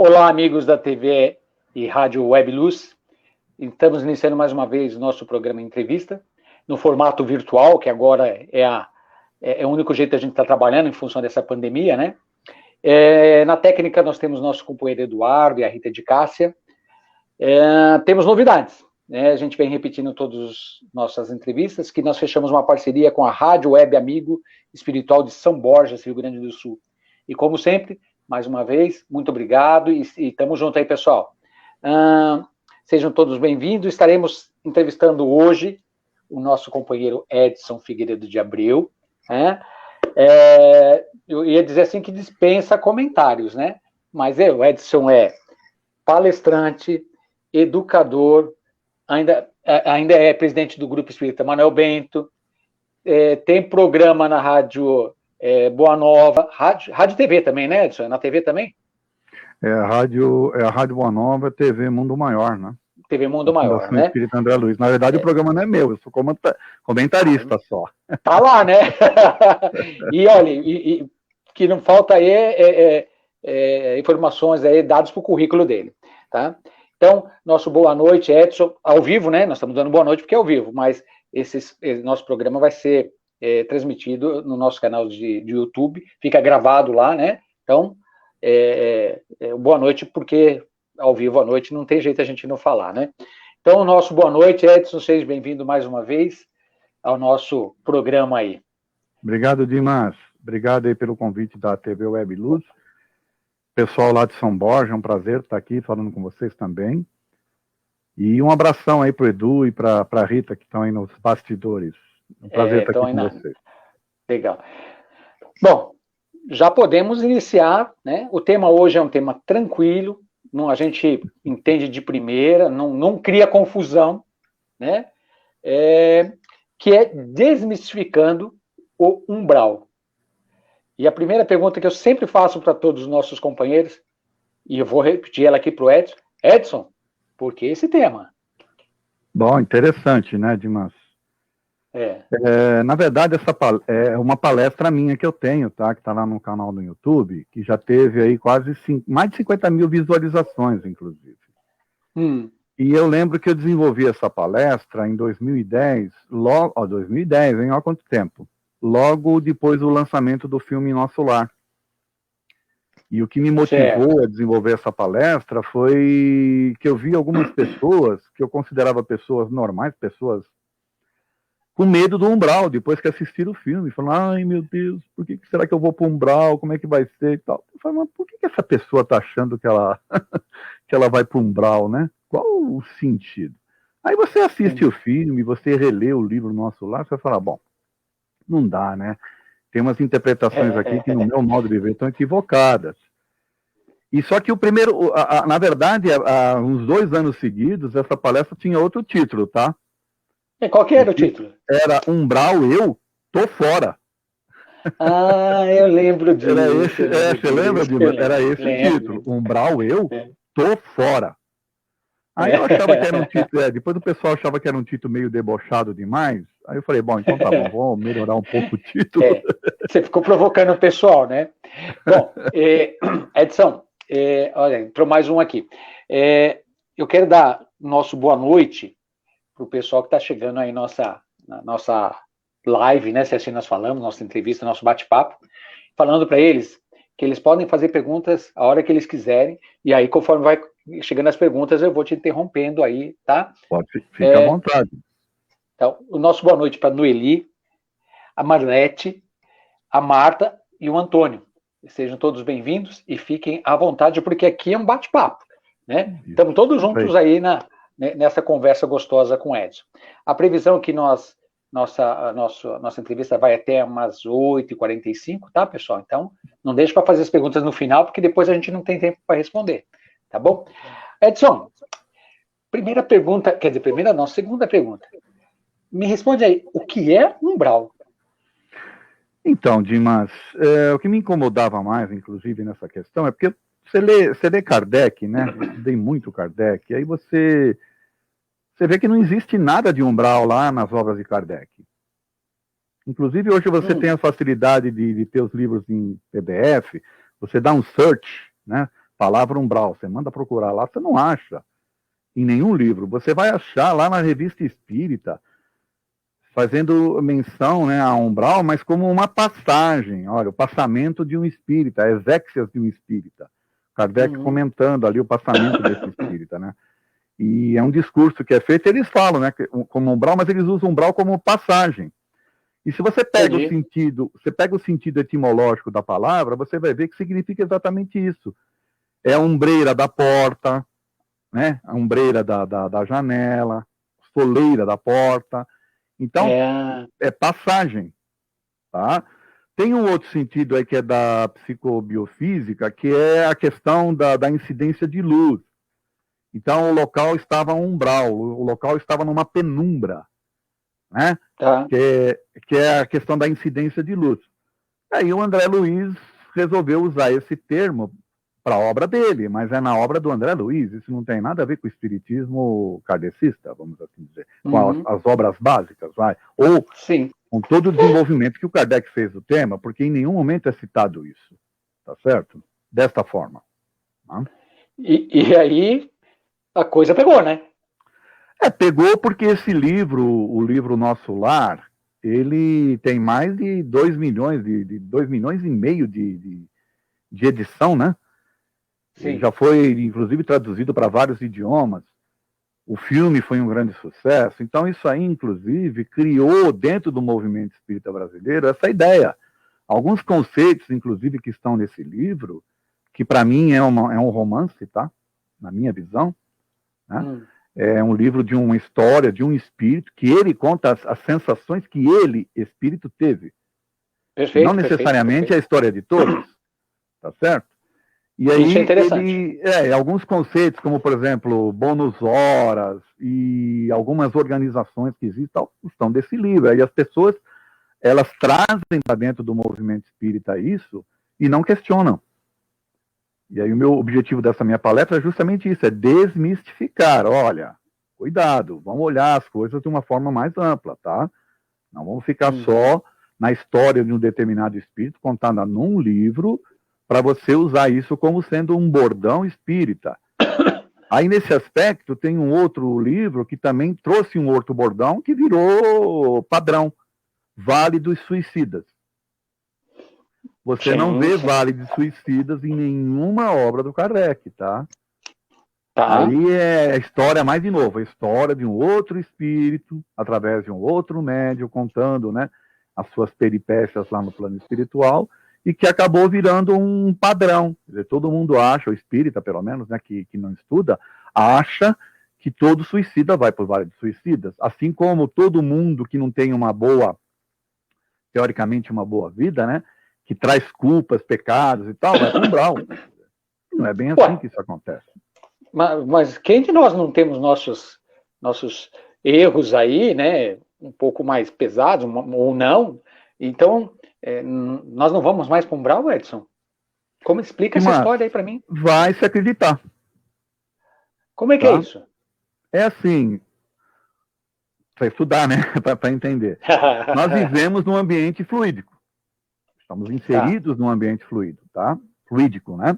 Olá, amigos da TV e Rádio Web Luz. Estamos iniciando mais uma vez o nosso programa Entrevista, no formato virtual, que agora é o único jeito da gente estar trabalhando em função dessa pandemia, né? Na técnica, nós temos nosso companheiro Eduardo e a Rita de Cássia. Temos novidades, né? A gente vem repetindo todas as nossas entrevistas, que nós fechamos uma parceria com a Rádio Web Amigo Espiritual de São Borja, Rio Grande do Sul. E como sempre, mais uma vez, muito obrigado e estamos juntos aí, pessoal. Sejam todos bem-vindos. Estaremos entrevistando hoje o nosso companheiro Edson Figueiredo de Abreu. Né? Eu ia dizer assim que dispensa comentários, né? Mas o Edson é palestrante, educador, ainda é presidente do Grupo Espírita Manuel Bento, tem programa na Rádio Boa Nova, rádio TV também, né, Edson? É na TV também? A Rádio Boa Nova, TV Mundo Maior, né? TV Mundo Maior, Fundação né? Espírita André Luiz. Na verdade, o programa não é meu, eu sou comentarista só. Tá lá, né? E olha, que não falta aí informações aí, dados para o currículo dele, tá? Então, nosso boa noite, Edson, ao vivo, né? Nós estamos dando boa noite porque é ao vivo, mas nosso programa vai ser transmitido no nosso canal de YouTube, fica gravado lá, né? Então, boa noite, porque ao vivo à noite não tem jeito a gente não falar, né? Então, nosso boa noite, Edson, seja bem-vindo mais uma vez ao nosso programa aí. Obrigado, Dimas. Obrigado aí pelo convite da TV Web Luz. Pessoal lá de São Borja, é um prazer estar aqui falando com vocês também. E um abração aí para o Edu e para a Rita, que estão aí nos bastidores. É um prazer estar aqui com vocês. Legal. Bom, já podemos iniciar, né? O tema hoje é um tema tranquilo, a gente entende de primeira, não cria confusão, né? Que é desmistificando o umbral. E a primeira pergunta que eu sempre faço para todos os nossos companheiros, e eu vou repetir ela aqui para o Edson. Edson, por que esse tema? Bom, interessante, né, Dimas? Na verdade, essa é uma palestra minha que eu tenho, tá? Que está lá no canal do YouTube, que já teve aí mais de 50 mil visualizações, inclusive. E eu lembro que eu desenvolvi essa palestra em 2010, 2010, hein? Olha quanto tempo. Logo depois do lançamento do filme Nosso Lar. E o que me motivou a desenvolver essa palestra foi que eu vi algumas pessoas, que eu considerava pessoas normais, pessoas com medo do umbral, depois que assistiram o filme. Falaram, ai meu Deus, por que será que eu vou para o umbral? Como é que vai ser e tal? Eu falei, mas por que essa pessoa está achando que ela, que ela vai para o umbral, né? Qual o sentido? Aí você assiste o filme, você relê o livro Nosso Lar, você vai falar, bom, não dá, né? Tem umas interpretações aqui que, no meu modo de ver, estão equivocadas. E só que na verdade, há uns 2 anos seguidos, essa palestra tinha outro título, tá? E qual que era o título? Era Umbral, eu tô fora. Ah, eu lembro disso. Você lembra, Dima? Era esse o título. Umbral, eu tô fora. Aí eu achava que era um título, depois o pessoal achava que era um título meio debochado demais. Aí eu falei, bom, então tá bom, vou melhorar um pouco o título. Você ficou provocando o pessoal, né? Bom, Edson, olha, entrou mais um aqui. Eu quero dar nosso boa noite para o pessoal que está chegando aí na nossa live, né? Se assim nós falamos, nossa entrevista, nosso bate-papo, falando para eles que eles podem fazer perguntas a hora que eles quiserem, e aí, conforme vai chegando as perguntas, eu vou te interrompendo aí, tá? Pode, fica à vontade. Então, o nosso boa noite para a Noeli, a Marlete, a Marta e o Antônio. Sejam todos bem-vindos e fiquem à vontade, porque aqui é um bate-papo, né? Estamos todos juntos aí nessa conversa gostosa com o Edson. A previsão é que nossa entrevista vai até umas 8h45, tá, pessoal? Então, não deixe para fazer as perguntas no final, porque depois a gente não tem tempo para responder, tá bom? Edson, segunda pergunta. Me responde aí, o que é umbral? Então, Dimas, o que me incomodava mais, inclusive, nessa questão, é porque você lê Kardec, né? Eu estudei muito Kardec, e aí você vê que não existe nada de umbral lá nas obras de Kardec. Inclusive, hoje você tem a facilidade de ter os livros em PDF, você dá um search, né? palavra umbral, você manda procurar lá, você não acha em nenhum livro. Você vai achar lá na Revista Espírita, fazendo menção, né, a umbral, mas como uma passagem. Olha, o passamento de um espírita, as exéquias de um espírita. Kardec comentando ali o passamento desse espírita, né? E é um discurso que é feito, eles falam, né, como umbral, mas eles usam umbral como passagem. E se você pega o sentido etimológico da palavra, você vai ver que significa exatamente isso. É a umbreira da porta, né? A umbreira da janela, soleira da porta. Então, é passagem, tá? Tem um outro sentido aí que é da psicobiofísica, que é a questão da incidência de luz. Então, o local estava umbral, o local estava numa penumbra, né? Tá. Que é a questão da incidência de luz. Aí o André Luiz resolveu usar esse termo para a obra dele, mas é na obra do André Luiz, isso não tem nada a ver com o espiritismo kardecista, vamos assim dizer, com as obras básicas, vai, ou com todo o desenvolvimento que o Kardec fez do tema, porque em nenhum momento é citado isso, tá certo? Desta forma. Tá? E aí a coisa pegou, né? Pegou porque esse livro, o livro Nosso Lar, ele tem mais de 2 milhões, de 2 milhões e meio de edição, né? Ele já foi, inclusive, traduzido para vários idiomas. O filme foi um grande sucesso. Então, isso aí, inclusive, criou dentro do movimento espírita brasileiro essa ideia. Alguns conceitos, inclusive, que estão nesse livro, que para mim é um romance, tá? Na minha visão, né? É um livro de uma história, de um espírito, que ele conta as sensações que ele, espírito, teve. Perfeito, não necessariamente perfeito. A história de todos, tá certo? E aí, isso é interessante. Alguns conceitos, como, por exemplo, bônus horas e algumas organizações que existem, estão desse livro. Aí as pessoas, elas trazem para dentro do movimento espírita isso e não questionam. E aí o meu objetivo dessa minha palestra é justamente isso, é desmistificar. Olha, cuidado, vamos olhar as coisas de uma forma mais ampla, tá? Não vamos ficar só na história de um determinado espírito contada num livro para você usar isso como sendo um bordão espírita. Aí, nesse aspecto, tem um outro livro que também trouxe um outro bordão que virou padrão, Vale dos Suicidas. Você não vê Vale dos Suicidas em nenhuma obra do Kardec, tá? Ali é a história, mais de novo, a história de um outro espírito, através de um outro médium, contando, né, as suas peripécias lá no plano espiritual, e que acabou virando um padrão. Quer dizer, todo mundo acha, o espírita, pelo menos, né, que não estuda, acha que todo suicida vai para o Vale dos Suicidas. Assim como todo mundo que não tem uma boa, teoricamente, uma boa vida, né, que traz culpas, pecados e tal, vai para o umbral. Não é bem assim que isso acontece. Mas quem de nós não temos nossos erros aí, né, um pouco mais pesados, ou não? Então, nós não vamos mais para o umbral, Edson? Como explica essa história aí para mim? Vai se acreditar. Como é que é isso? É assim, para estudar, né, para entender. Nós vivemos num ambiente fluídico. Estamos inseridos num ambiente fluido, tá? Fluídico, né?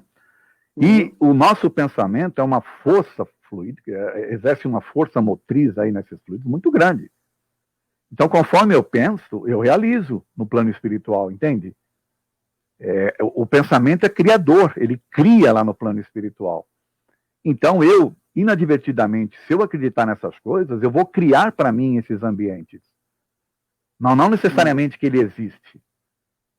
E o nosso pensamento é uma força fluídica, exerce uma força motriz aí nesses fluidos muito grande. Então, conforme eu penso, eu realizo no plano espiritual, entende? O pensamento é criador, ele cria lá no plano espiritual. Então, eu, inadvertidamente, se eu acreditar nessas coisas, eu vou criar para mim esses ambientes. Não necessariamente que ele existe.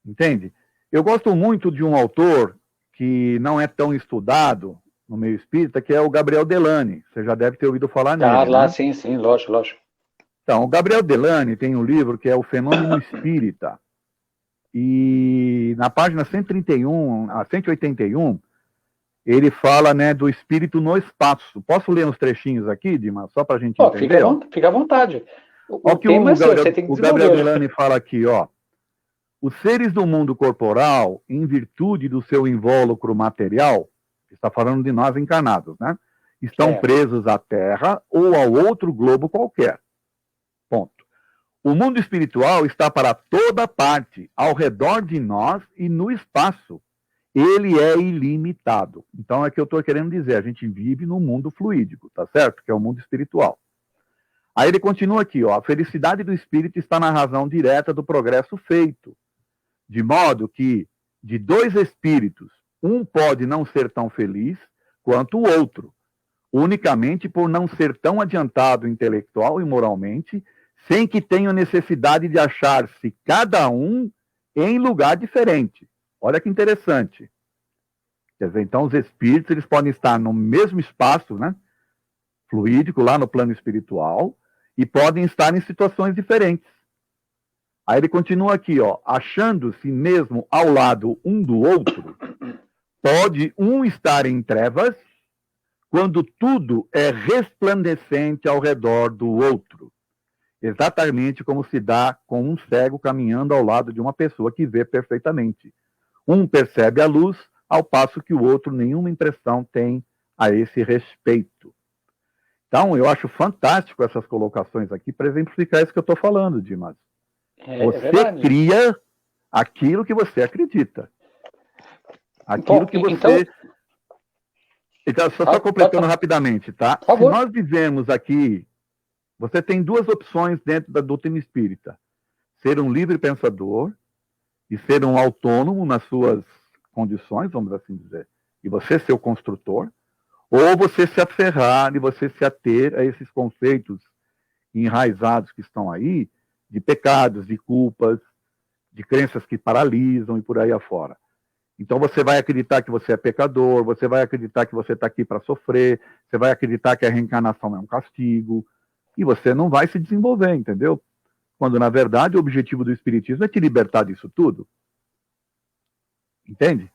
Entende? Eu gosto muito de um autor que não é tão estudado no meio espírita, que é o Gabriel Delany. Você já deve ter ouvido falar nele. Lá, né? sim, lógico. Então, o Gabriel Delany tem um livro que é O Fenômeno Espírita. E na página 131 a 181, ele fala, né, do espírito no espaço. Posso ler uns trechinhos aqui, Dimas, só para a gente entender? Fica à vontade. O que o Gabriel Delany fala aqui, ó. Os seres do mundo corporal, em virtude do seu invólucro material, está falando de nós encarnados, né? Estão presos à Terra ou a outro globo qualquer. Ponto. O mundo espiritual está para toda parte, ao redor de nós e no espaço, ele é ilimitado. Então é que eu estou querendo dizer, a gente vive num mundo fluídico, tá certo? Que é o mundo espiritual. Aí ele continua aqui, ó, a felicidade do espírito está na razão direta do progresso feito, de modo que de dois espíritos, um pode não ser tão feliz quanto o outro, unicamente por não ser tão adiantado intelectual e moralmente, sem que tenha necessidade de achar-se cada um em lugar diferente. Olha que interessante. Quer dizer, então os espíritos eles podem estar no mesmo espaço, né, fluídico, lá no plano espiritual, e podem estar em situações diferentes. Aí ele continua aqui, ó, achando-se mesmo ao lado um do outro, pode um estar em trevas quando tudo é resplandecente ao redor do outro. Exatamente como se dá com um cego caminhando ao lado de uma pessoa que vê perfeitamente. Um percebe a luz, ao passo que o outro nenhuma impressão tem a esse respeito. Então, eu acho fantástico essas colocações aqui para exemplificar isso que eu estou falando, Dimas. Você cria aquilo que você acredita. Aquilo que você... Então, só completando rapidamente, tá? Se nós vivemos aqui, você tem duas opções dentro da doutrina espírita. Ser um livre pensador e ser um autônomo nas suas condições, vamos assim dizer, e você ser o construtor, ou você se aferrar e você se ater a esses conceitos enraizados que estão aí, de pecados, de culpas, de crenças que paralisam e por aí afora. Então você vai acreditar que você é pecador, você vai acreditar que você está aqui para sofrer, você vai acreditar que a reencarnação é um castigo, e você não vai se desenvolver, entendeu? Quando, na verdade, o objetivo do Espiritismo é te libertar disso tudo. Entende?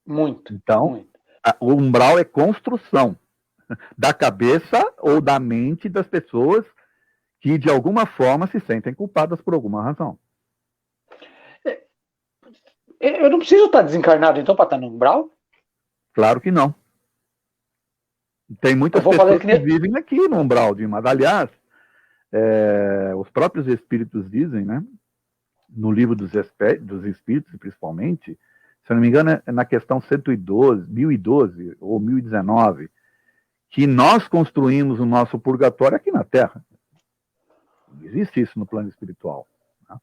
Muito. Então, muito. O umbral é construção da cabeça ou da mente das pessoas que, de alguma forma, se sentem culpadas por alguma razão. Eu não preciso estar desencarnado, então, para estar no umbral? Claro que não. Tem muitas pessoas que vivem aqui no umbral, Dimas. Aliás, os próprios espíritos dizem, né, no livro dos espíritos, principalmente, se eu não me engano, é na questão 1012 ou 1019, que nós construímos o nosso purgatório aqui na Terra. Não existe isso no plano espiritual. Né?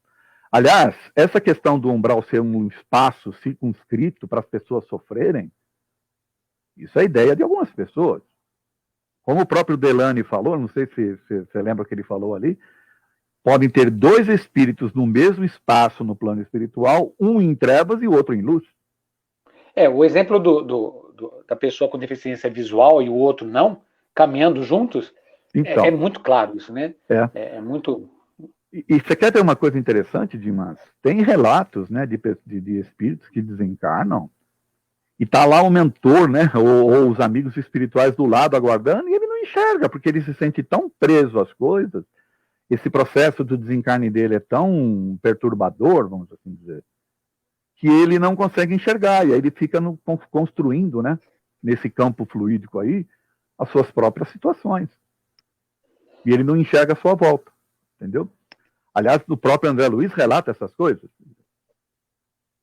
Aliás, essa questão do umbral ser um espaço circunscrito para as pessoas sofrerem, isso é ideia de algumas pessoas. Como o próprio Delany falou, não sei se você lembra que ele falou ali, podem ter dois espíritos no mesmo espaço no plano espiritual, um em trevas e o outro em luz. O exemplo da pessoa com deficiência visual e o outro não, caminhando juntos, então, é muito claro isso, né? É muito... E você quer ter uma coisa interessante, Dimas? Tem relatos, né, de espíritos que desencarnam e tá lá o mentor, né, ou os amigos espirituais do lado aguardando, e ele não enxerga, porque ele se sente tão preso às coisas. Esse processo do desencarne dele é tão perturbador, vamos assim dizer, que ele não consegue enxergar, e aí ele fica construindo, né, nesse campo fluídico aí, as suas próprias situações. E ele não enxerga a sua volta, entendeu? Aliás, o próprio André Luiz relata essas coisas,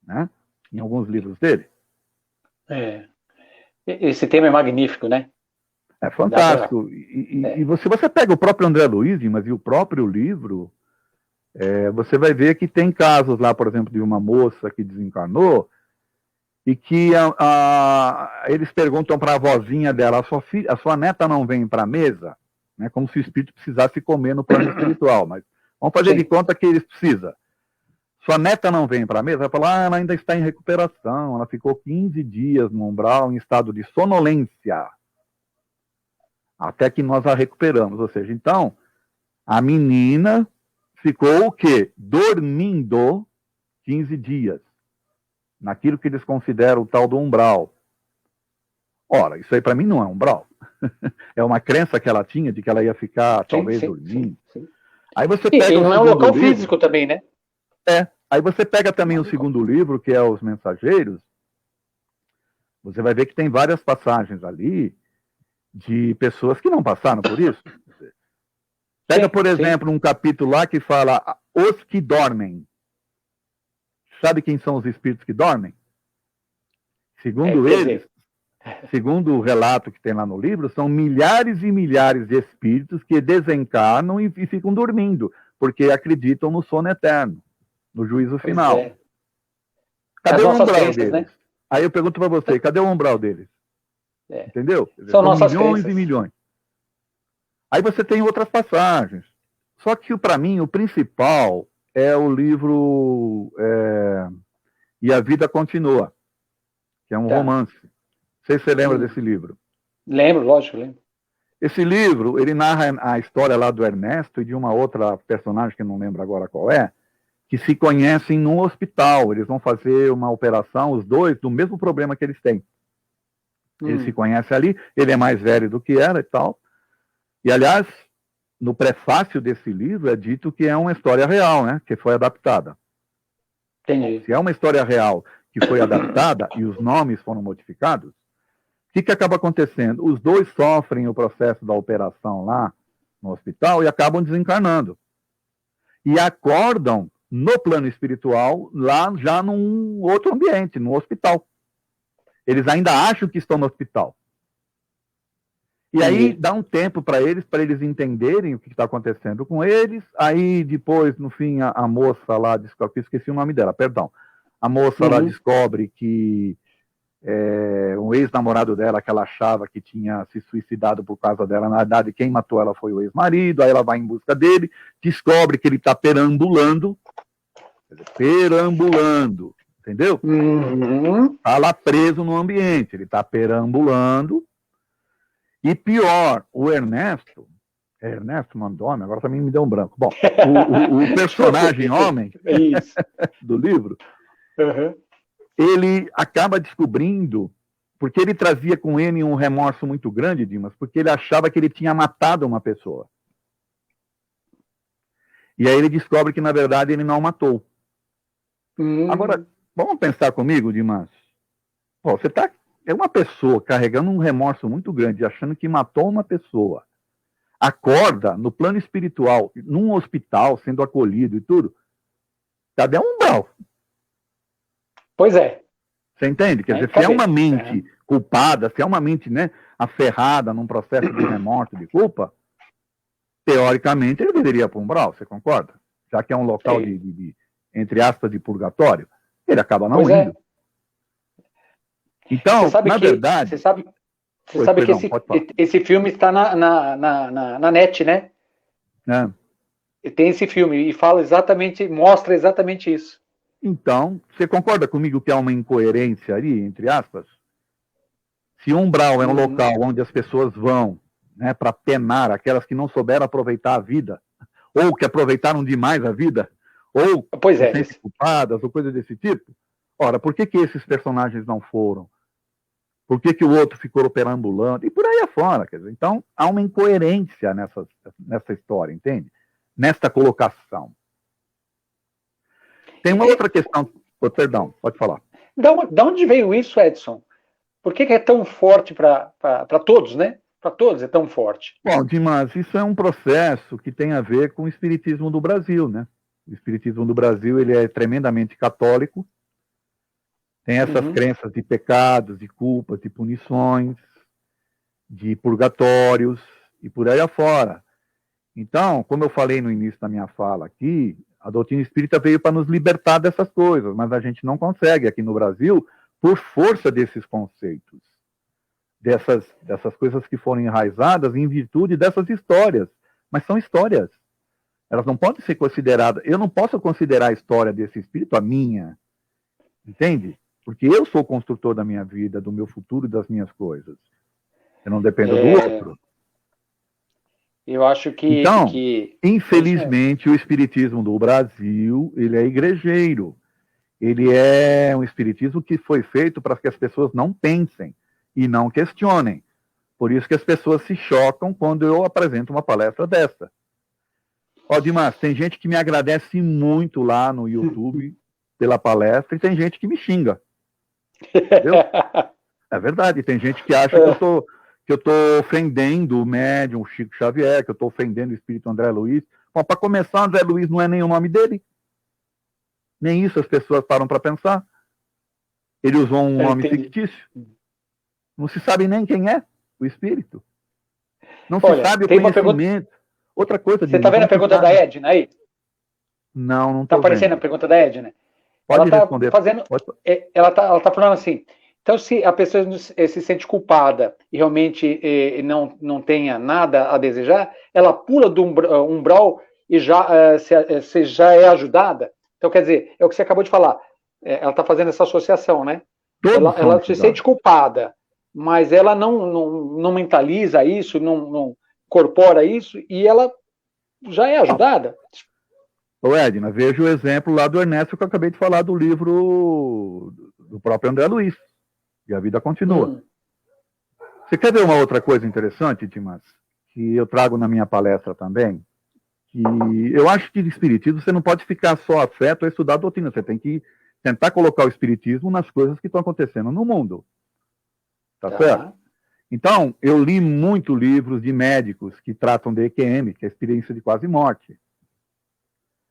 né, em alguns livros dele. Esse tema é magnífico, né? É fantástico. E se você pega o próprio André Luiz, mas e o próprio livro, você vai ver que tem casos lá, por exemplo, de uma moça que desencarnou e que eles perguntam para a vozinha dela, a sua neta não vem para a mesa? Né, como se o espírito precisasse comer no plano espiritual, mas vamos fazer de conta que ele precisa. Sua neta não vem para a mesa? Vai falar, ela ainda está em recuperação, ela ficou 15 dias no umbral em estado de sonolência, até que nós a recuperamos. Ou seja, então, a menina ficou o quê? Dormindo 15 dias, naquilo que eles consideram o tal do umbral. Ora, isso aí para mim não é umbral. É uma crença que ela tinha de que ela ia ficar, talvez, dormindo. Sim. Aí você pega e não é um local físico também, né? Aí você pega também o segundo livro, que é Os Mensageiros. Você vai ver que tem várias passagens ali de pessoas que não passaram por isso. Pega, por exemplo, um capítulo lá que fala os que dormem. Sabe quem são os espíritos que dormem? Segundo eles, segundo o relato que tem lá no livro, são milhares e milhares de espíritos que desencarnam e ficam dormindo, porque acreditam no sono eterno, no juízo final. Cadê o umbral deles? Né? Aí eu pergunto para você, cadê o umbral deles? Entendeu? São nossas milhões crenças. E milhões. Aí você tem outras passagens. Só que, para mim, o principal é o livro E a Vida Continua, que é um romance. Não sei se você lembra desse livro. Lembro, lógico, lembro. Esse livro, ele narra a história lá do Ernesto e de uma outra personagem, que eu não lembro agora qual é, que se conhecem num hospital. Eles vão fazer uma operação, os dois, do mesmo problema que eles têm. Eles se conhecem ali, ele é mais velho do que ela e tal. E, aliás, no prefácio desse livro é dito que é uma história real, né? Que foi adaptada. Entendi. Se é uma história real que foi adaptada e os nomes foram modificados, o que acaba acontecendo? Os dois sofrem o processo da operação lá no hospital e acabam desencarnando. E acordam no plano espiritual, lá já num outro ambiente, no hospital. Eles ainda acham que estão no hospital. E aí dá um tempo para eles entenderem o que está acontecendo com eles. Aí depois, no fim, a moça lá, esqueci o nome dela, perdão. A moça lá descobre que um ex-namorado dela, que ela achava que tinha se suicidado por causa dela, na verdade quem matou ela foi o ex-marido. Aí ela vai em busca dele, descobre que ele está perambulando, entendeu? Está lá preso no ambiente, ele está perambulando. E pior, o Ernesto Mandoni, agora também me deu um branco. Bom, o personagem homem do livro, ele acaba descobrindo, porque ele trazia com ele um remorso muito grande, Dimas, porque ele achava que ele tinha matado uma pessoa. E aí ele descobre que, na verdade, ele não matou. Agora, vamos pensar comigo, Dimas. Pô, você é uma pessoa carregando um remorso muito grande, achando que matou uma pessoa. Acorda no plano espiritual, num hospital, sendo acolhido e tudo. Cadê um umbral? Pois é. Você entende? Quer dizer, se é uma mente culpada, se é uma mente, né, aferrada num processo de remorso, de culpa, teoricamente ele deveria ir para o umbral, você concorda? Já que é um local de entre aspas, de purgatório, ele acaba não indo. Então, na verdade... Você sabe que esse filme está na net, né? Tem esse filme e mostra exatamente isso. Então, você concorda comigo que há uma incoerência ali, entre aspas? Se o umbral é um local onde as pessoas vão, né, para penar aquelas que não souberam aproveitar a vida, ou que aproveitaram demais a vida, ou se sentem culpadas, ou coisa desse tipo, ora, por que esses personagens não foram? Por que o outro ficou perambulando? E por aí afora. Quer dizer, então, há uma incoerência nessa história, entende? Nesta colocação. Tem uma outra questão. Perdão, pode falar. Da onde veio isso, Edson? Por que é tão forte para todos, né? Para todos é tão forte. Bom, Dimas, isso é um processo que tem a ver com o espiritismo do Brasil, né? O espiritismo do Brasil, ele é tremendamente católico. Tem essas crenças de pecados, de culpas, de punições, de purgatórios e por aí afora. Então, como eu falei no início da minha fala aqui, a doutrina espírita veio para nos libertar dessas coisas, mas a gente não consegue aqui no Brasil por força desses conceitos, dessas coisas que foram enraizadas em virtude dessas histórias. Mas são histórias. Elas não podem ser consideradas... Eu não posso considerar a história desse espírito a minha. Entende? Porque eu sou o construtor da minha vida, do meu futuro e das minhas coisas. Eu não dependo do outro. Eu acho que... Então, infelizmente, o espiritismo do Brasil, ele é igrejeiro. Ele é um espiritismo que foi feito para que as pessoas não pensem e não questionem. Por isso que as pessoas se chocam quando eu apresento uma palestra dessa. Ó, Dimas, tem gente que me agradece muito lá no YouTube pela palestra e tem gente que me xinga. Entendeu? É verdade, tem gente que acha que eu estou ofendendo o médium, o Chico Xavier, que eu estou ofendendo o espírito André Luiz. Bom, para começar, André Luiz não é nem o nome dele. Nem isso as pessoas param para pensar. Ele usou um nome fictício. Não se sabe nem quem é o espírito. Não se sabe o conhecimento. Outra coisa. Você está vendo a pergunta da Edna aí? Não está aparecendo a pergunta da Edna. Pode responder. Ela está falando assim, então se a pessoa se sente culpada e realmente não tenha nada a desejar, ela pula do umbral e já é ajudada. Então, quer dizer, é o que você acabou de falar. Ela está fazendo essa associação, né? Ela se sente culpada, mas ela não mentaliza isso, não incorpora isso, e ela já é ajudada. Ô Edna, veja o exemplo lá do Ernesto que eu acabei de falar do livro do próprio André Luiz, e a vida continua. Você quer ver uma outra coisa interessante, Dimas, que eu trago na minha palestra também? Que eu acho que de espiritismo você não pode ficar só afeto a estudar a doutrina, você tem que tentar colocar o espiritismo nas coisas que estão acontecendo no mundo. Tá certo? Então, eu li muito livros de médicos que tratam de EQM, que é a experiência de quase morte.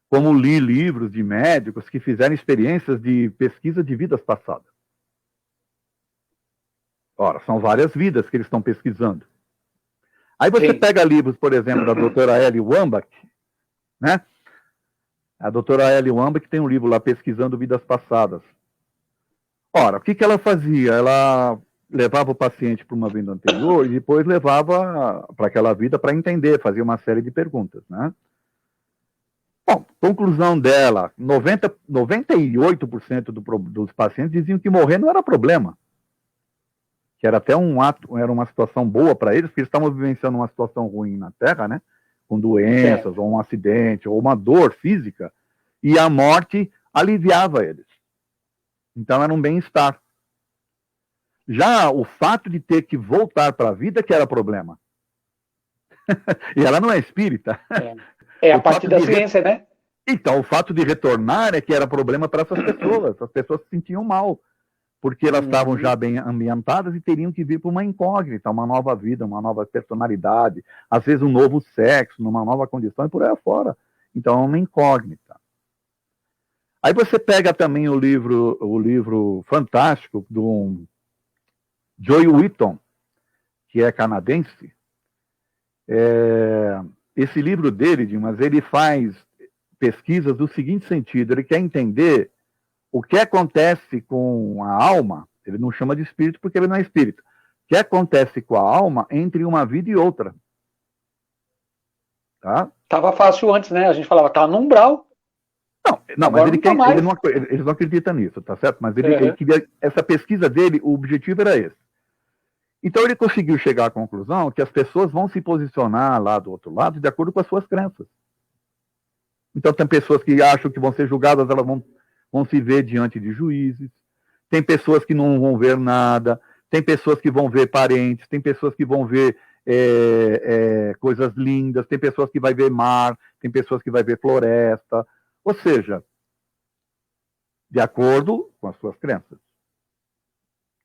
Como li livros de médicos que fizeram experiências de pesquisa de vidas passadas. Ora, são várias vidas que eles estão pesquisando. Aí você pega livros, por exemplo, da doutora Ellie Wambach, né? A doutora Ellie Wambach tem um livro lá, Pesquisando Vidas Passadas. Ora, o que ela fazia? Ela levava o paciente para uma vida anterior e depois levava para aquela vida para entender, fazia uma série de perguntas, né? Bom, conclusão dela, 98% dos pacientes diziam que morrer não era problema. Que era até era uma situação boa para eles, porque eles estavam vivenciando uma situação ruim na Terra, né? Com doenças, ou um acidente, ou uma dor física, e a morte aliviava eles. Então era um bem-estar. Já o fato de ter que voltar para a vida que era problema. E ela não é espírita. É a parte da ciência, né? Então, o fato de retornar é que era problema para essas pessoas. As pessoas se sentiam mal, porque elas estavam já bem ambientadas e teriam que vir para uma incógnita, uma nova vida, uma nova personalidade, às vezes um novo sexo, numa nova condição e por aí afora. Então, é uma incógnita. Aí você pega também o livro fantástico do Joy Whitton, que é canadense. Esse livro dele, Dimas, ele faz pesquisas do seguinte sentido: ele quer entender o que acontece com a alma. Ele não chama de espírito porque ele não é espírito. O que acontece com a alma entre uma vida e outra. Tá? Tava fácil antes, né? A gente falava, tá no umbral. Não, mas ele não acredita nisso, tá certo? Mas ele queria, essa pesquisa dele, o objetivo era esse. Então ele conseguiu chegar à conclusão que as pessoas vão se posicionar lá do outro lado de acordo com as suas crenças. Então tem pessoas que acham que vão ser julgadas, elas vão se ver diante de juízes. Tem pessoas que não vão ver nada. Tem pessoas que vão ver parentes. Tem pessoas que vão ver coisas lindas. Tem pessoas que vão ver mar. Tem pessoas que vão ver floresta. Ou seja, de acordo com as suas crenças.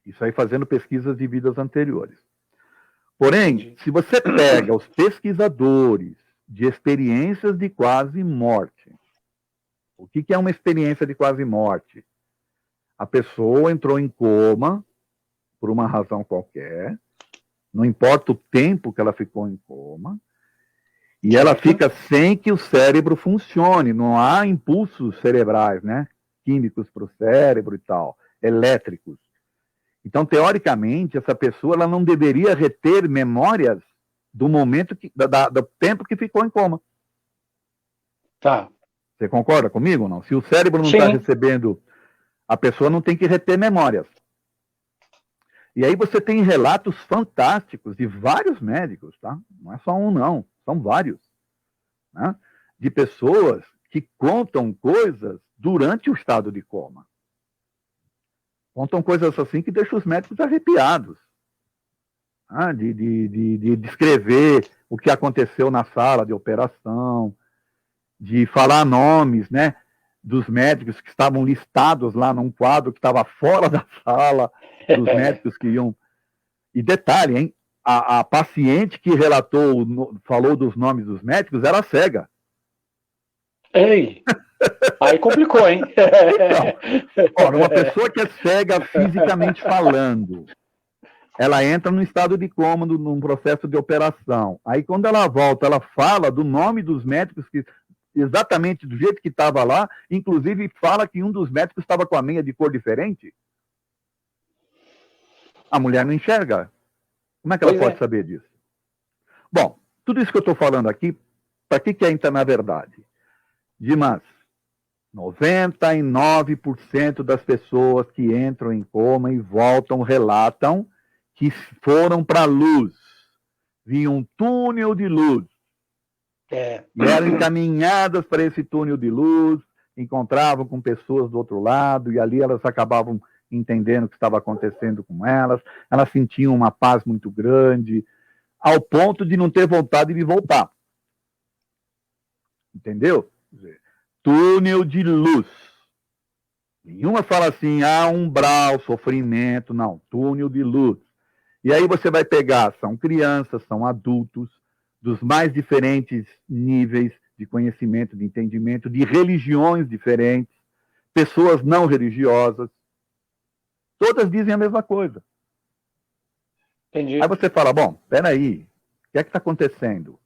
Isso aí fazendo pesquisas de vidas anteriores. Porém, se você pega os pesquisadores de experiências de quase morte, o que é uma experiência de quase morte? A pessoa entrou em coma por uma razão qualquer, não importa o tempo que ela ficou em coma, e ela fica sem que o cérebro funcione, não há impulsos cerebrais, né? Químicos para o cérebro e tal, elétricos. Então, teoricamente, essa pessoa ela não deveria reter memórias do momento do tempo que ficou em coma. Tá. Você concorda comigo ou não? Se o cérebro não está recebendo, a pessoa não tem que reter memórias. E aí você tem relatos fantásticos de vários médicos, tá? Não é só um, não. São vários. Né? De pessoas que contam coisas durante o estado de coma. Contam coisas assim que deixam os médicos arrepiados. De descrever o que aconteceu na sala de operação, de falar nomes, né, dos médicos que estavam listados lá num quadro que estava fora da sala, dos médicos que iam... E detalhe, hein, a paciente que falou dos nomes dos médicos era cega. Ei! Aí complicou, hein? Então, ora, uma pessoa que é cega fisicamente falando, ela entra num estado de coma, num processo de operação. Aí, quando ela volta, ela fala do nome dos médicos, que exatamente do jeito que estava lá, inclusive fala que um dos médicos estava com a meia de cor diferente. A mulher não enxerga. Como é que ela pode saber disso? Bom, tudo isso que eu estou falando aqui, para que entra na verdade? Dimas, 99% das pessoas que entram em coma e voltam relatam que foram para a luz. Vinha um túnel de luz. E eram encaminhadas para esse túnel de luz, encontravam com pessoas do outro lado, e ali elas acabavam entendendo o que estava acontecendo com elas. Elas sentiam uma paz muito grande, ao ponto de não ter vontade de voltar. Entendeu? Túnel de luz. Nenhuma fala assim, umbral, sofrimento. Não, túnel de luz. E aí você vai pegar, são crianças, são adultos, dos mais diferentes níveis de conhecimento, de entendimento, de religiões diferentes, pessoas não religiosas. Todas dizem a mesma coisa. Entendi. Aí você fala, bom, peraí, o que é que está acontecendo?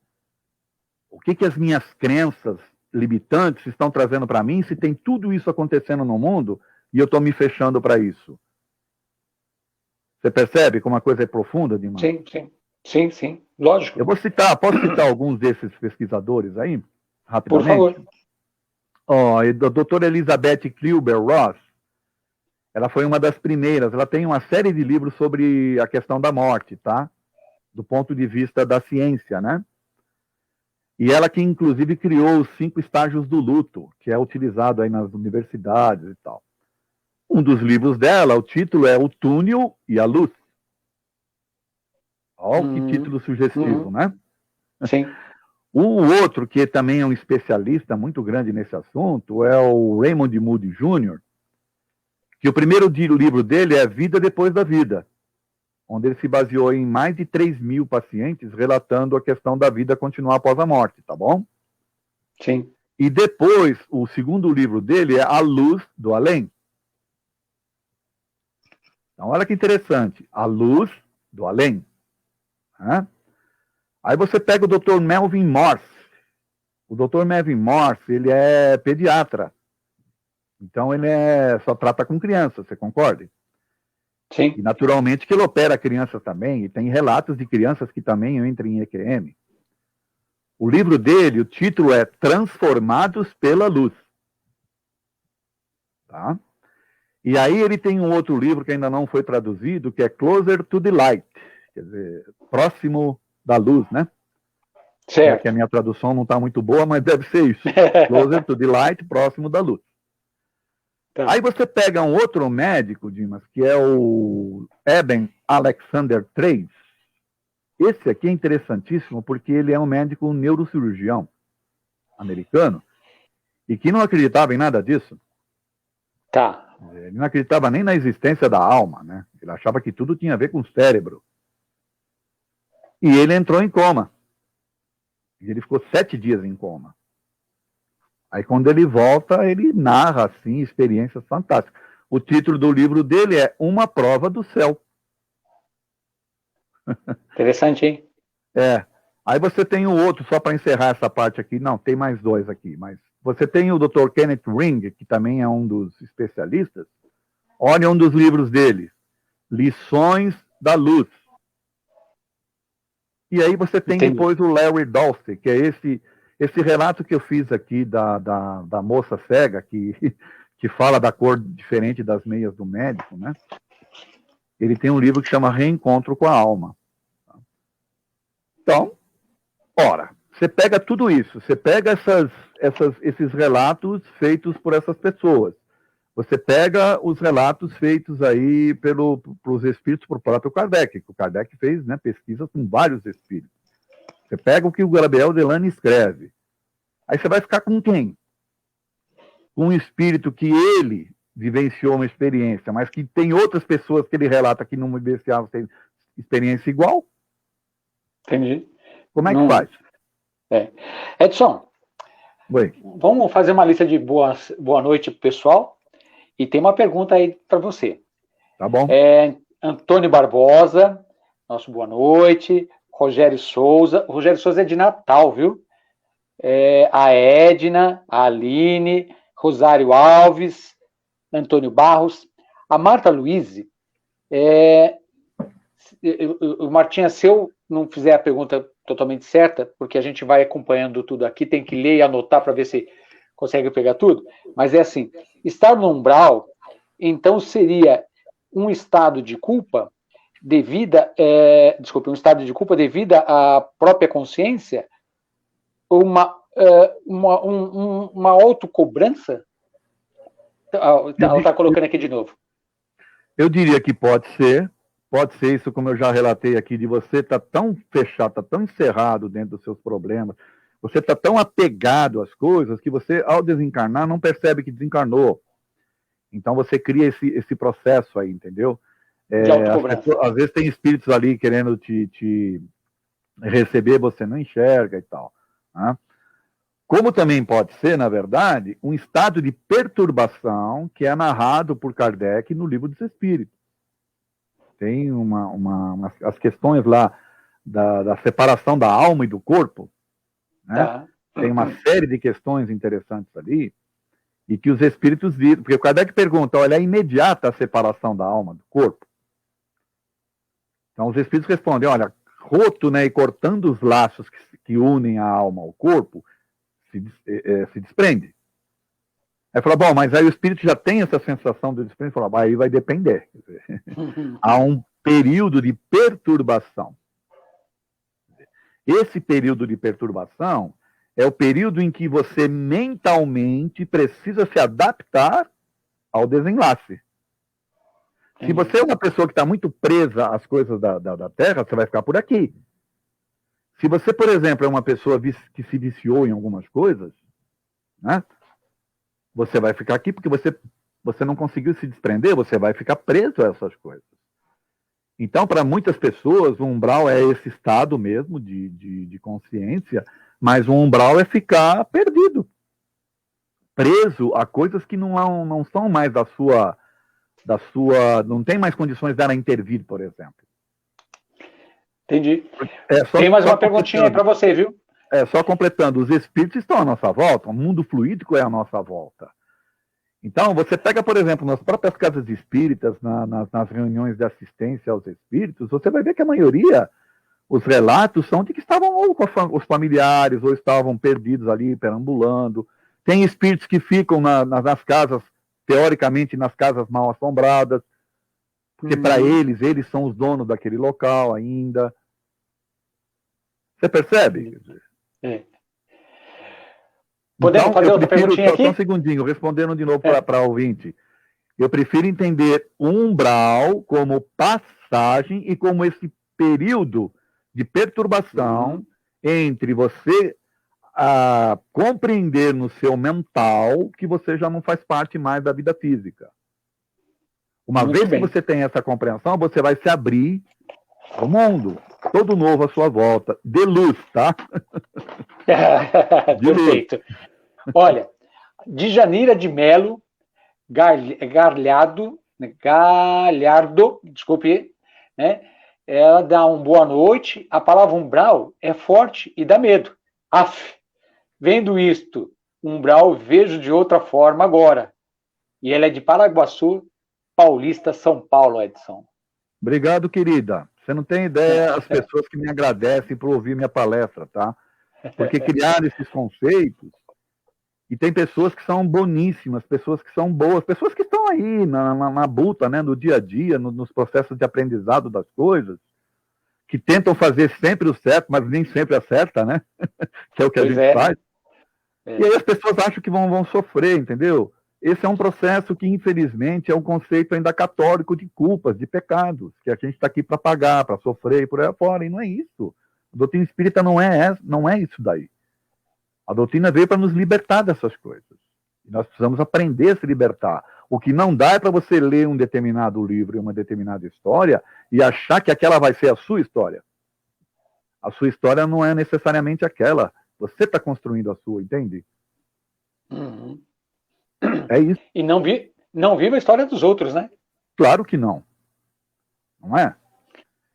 O que as minhas crenças limitantes estão trazendo para mim, se tem tudo isso acontecendo no mundo e eu estou me fechando para isso? Você percebe como a coisa é profunda, Dimas? Sim, lógico. Eu posso citar alguns desses pesquisadores aí, rapidamente? Por favor. A doutora Elizabeth Kübler-Ross, ela foi uma das primeiras, ela tem uma série de livros sobre a questão da morte, tá? Do ponto de vista da ciência, né? E ela que, inclusive, criou os 5 estágios do luto, que é utilizado aí nas universidades e tal. Um dos livros dela, o título é O Túnel e a Luz. Olha que título sugestivo, né? Sim. O outro, que também é um especialista muito grande nesse assunto, é o Raymond Moody Jr., que o primeiro livro dele é Vida Depois da Vida, onde ele se baseou em mais de 3.000 pacientes relatando a questão da vida continuar após a morte, tá bom? Sim. E depois, o segundo livro dele é A Luz do Além. Então, olha que interessante. A Luz do Além. Aí você pega o Dr. Melvin Morse. O Dr. Melvin Morse, ele é pediatra. Então, ele só trata com crianças, você concorda? Sim. E, naturalmente, que ele opera crianças também, e tem relatos de crianças que também entram em EQM. O livro dele, o título é Transformados pela Luz. Tá? E aí ele tem um outro livro que ainda não foi traduzido, que é Closer to the Light, quer dizer, próximo da luz, né? Certo. É que a minha tradução não está muito boa, mas deve ser isso. Closer to the Light, próximo da luz. Tá. Aí você pega um outro médico, Dimas, que é o Eben Alexander III. Esse aqui é interessantíssimo porque ele é um médico neurocirurgião americano e que não acreditava em nada disso. Tá. Ele não acreditava nem na existência da alma, né? Ele achava que tudo tinha a ver com o cérebro. E ele entrou em coma. E ele ficou 7 dias em coma. Aí quando ele volta, ele narra, assim, experiências fantásticas. O título do livro dele é Uma Prova do Céu. Interessante, hein? Aí você tem o outro, só para encerrar essa parte aqui. Não, tem mais 2 aqui, mas você tem o Dr. Kenneth Ring, que também é um dos especialistas. Olha um dos livros dele, Lições da Luz. E aí você tem depois o Larry Dolce, que é esse relato que eu fiz aqui da moça cega, que fala da cor diferente das meias do médico, né? Ele tem um livro que chama Reencontro com a Alma. Então, ora, você pega tudo isso, você pega esses relatos feitos por essas pessoas, você pega os relatos feitos aí pelos espíritos por próprio Kardec, que o Kardec fez, né, pesquisas com vários espíritos. Você pega o que o Gabriel Delany escreve. Aí você vai ficar com quem? Com um espírito que ele vivenciou uma experiência, mas que tem outras pessoas que ele relata que não vivenciavam experiência igual? Entendi. Como é que faz? Edson, Oi. Vamos fazer uma lista de boa noite pro pessoal. E tem uma pergunta aí para você. Tá bom. Antônio Barbosa, nosso boa noite. Rogério Souza é de Natal, viu? A Edna, a Aline, Rosário Alves, Antônio Barros, a Marta Luiz. O Martinha, se eu não fizer a pergunta totalmente certa, porque a gente vai acompanhando tudo aqui, tem que ler e anotar para ver se consegue pegar tudo, mas é assim, estar no umbral, então seria um estado de culpa um estado de culpa devido à própria consciência, uma autocobrança? Ela está colocando aqui de novo. Eu diria que pode ser isso, como eu já relatei aqui, de você estar tão fechado, estar tão encerrado dentro dos seus problemas, você está tão apegado às coisas que você, ao desencarnar, não percebe que desencarnou. Então você cria esse processo aí, entendeu? Às vezes tem espíritos ali querendo te receber, você não enxerga e tal. Né? Como também pode ser, na verdade, um estado de perturbação que é narrado por Kardec no Livro dos Espíritos. Tem as questões lá da separação da alma e do corpo, né? Tá. Tem uma série de questões interessantes ali, e que os espíritos viram, porque o Kardec pergunta, olha, é imediata a separação da alma do corpo? Então os espíritos respondem, olha, roto, né, e cortando os laços que unem a alma ao corpo, se desprende. Aí fala, bom, mas aí o espírito já tem essa sensação de desprende, fala, aí vai depender. Há um período de perturbação. Esse período de perturbação é o período em que você mentalmente precisa se adaptar ao desenlace. Se você é uma pessoa que está muito presa às coisas da Terra, você vai ficar por aqui. Se você, por exemplo, é uma pessoa que se viciou em algumas coisas, né, você vai ficar aqui porque você não conseguiu se desprender, você vai ficar preso a essas coisas. Então, para muitas pessoas, o umbral é esse estado mesmo de consciência, mas o umbral é ficar perdido, preso a coisas que não são mais da sua, não tem mais condições dela intervir, por exemplo. Entendi. Tem mais uma perguntinha aí para você, viu? Só completando, os espíritos estão à nossa volta, o mundo fluídico é à nossa volta. Então, você pega, por exemplo, nas próprias casas espíritas, nas reuniões de assistência aos espíritos, você vai ver que a maioria, os relatos são de que estavam ou com os familiares, ou estavam perdidos ali, perambulando. Tem espíritos que ficam nas casas, teoricamente, nas casas mal assombradas, porque para eles são os donos daquele local ainda. Você percebe? Podemos fazer outra perguntinha aqui? Só um segundinho, respondendo de novo para o ouvinte. Eu prefiro entender o umbral como passagem e como esse período de perturbação entre você compreender no seu mental que você já não faz parte mais da vida física. Uma vez que você tem essa compreensão, você vai se abrir ao mundo, todo novo à sua volta, de luz, tá? Perfeito. Olha, Djanira de Melo Galhardo, desculpe, né? Ela dá um boa noite. A palavra umbral é forte e dá medo. Vendo isto, umbral vejo de outra forma agora. E ela é de Paraguaçu, Paulista, São Paulo, Edson. Obrigado, querida. Você não tem ideia as pessoas que me agradecem por ouvir minha palestra, tá? Porque criaram esses conceitos. E tem pessoas que são boníssimas, pessoas que são boas, pessoas que estão aí na buta, né, no dia a dia, nos processos de aprendizado das coisas, que tentam fazer sempre o certo, mas nem sempre acerta, né? Que é o que a gente faz. E aí as pessoas acham que vão sofrer, entendeu? Esse é um processo que, infelizmente, é um conceito ainda católico de culpas, de pecados, que a gente está aqui para pagar, para sofrer e por aí afora, e não é isso. A doutrina espírita não é isso daí. A doutrina veio para nos libertar dessas coisas. E nós precisamos aprender a se libertar. O que não dá é para você ler um determinado livro e uma determinada história e achar que aquela vai ser a sua história. A sua história não é necessariamente aquela. Você está construindo a sua, entende? Uhum. É isso. E não viva a história dos outros, né? Claro que não. Não é?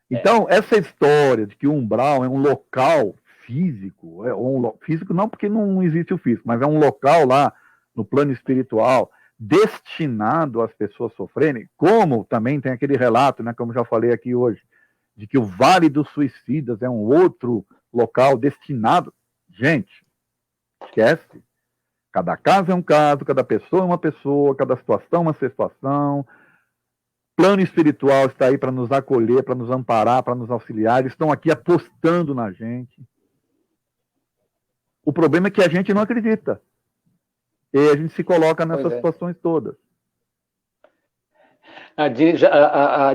Então, essa história de que o umbral é um local físico, físico não porque não existe o físico, mas é um local lá no plano espiritual destinado às pessoas sofrerem, como também tem aquele relato, né, como já falei aqui hoje, de que o Vale dos Suicidas é um outro local destinado. Gente, esquece. Cada caso é um caso, cada pessoa é uma pessoa, cada situação é uma situação. Plano espiritual está aí para nos acolher, para nos amparar, para nos auxiliar. Eles estão aqui apostando na gente. O problema é que a gente não acredita. E a gente se coloca nessas situações todas. A de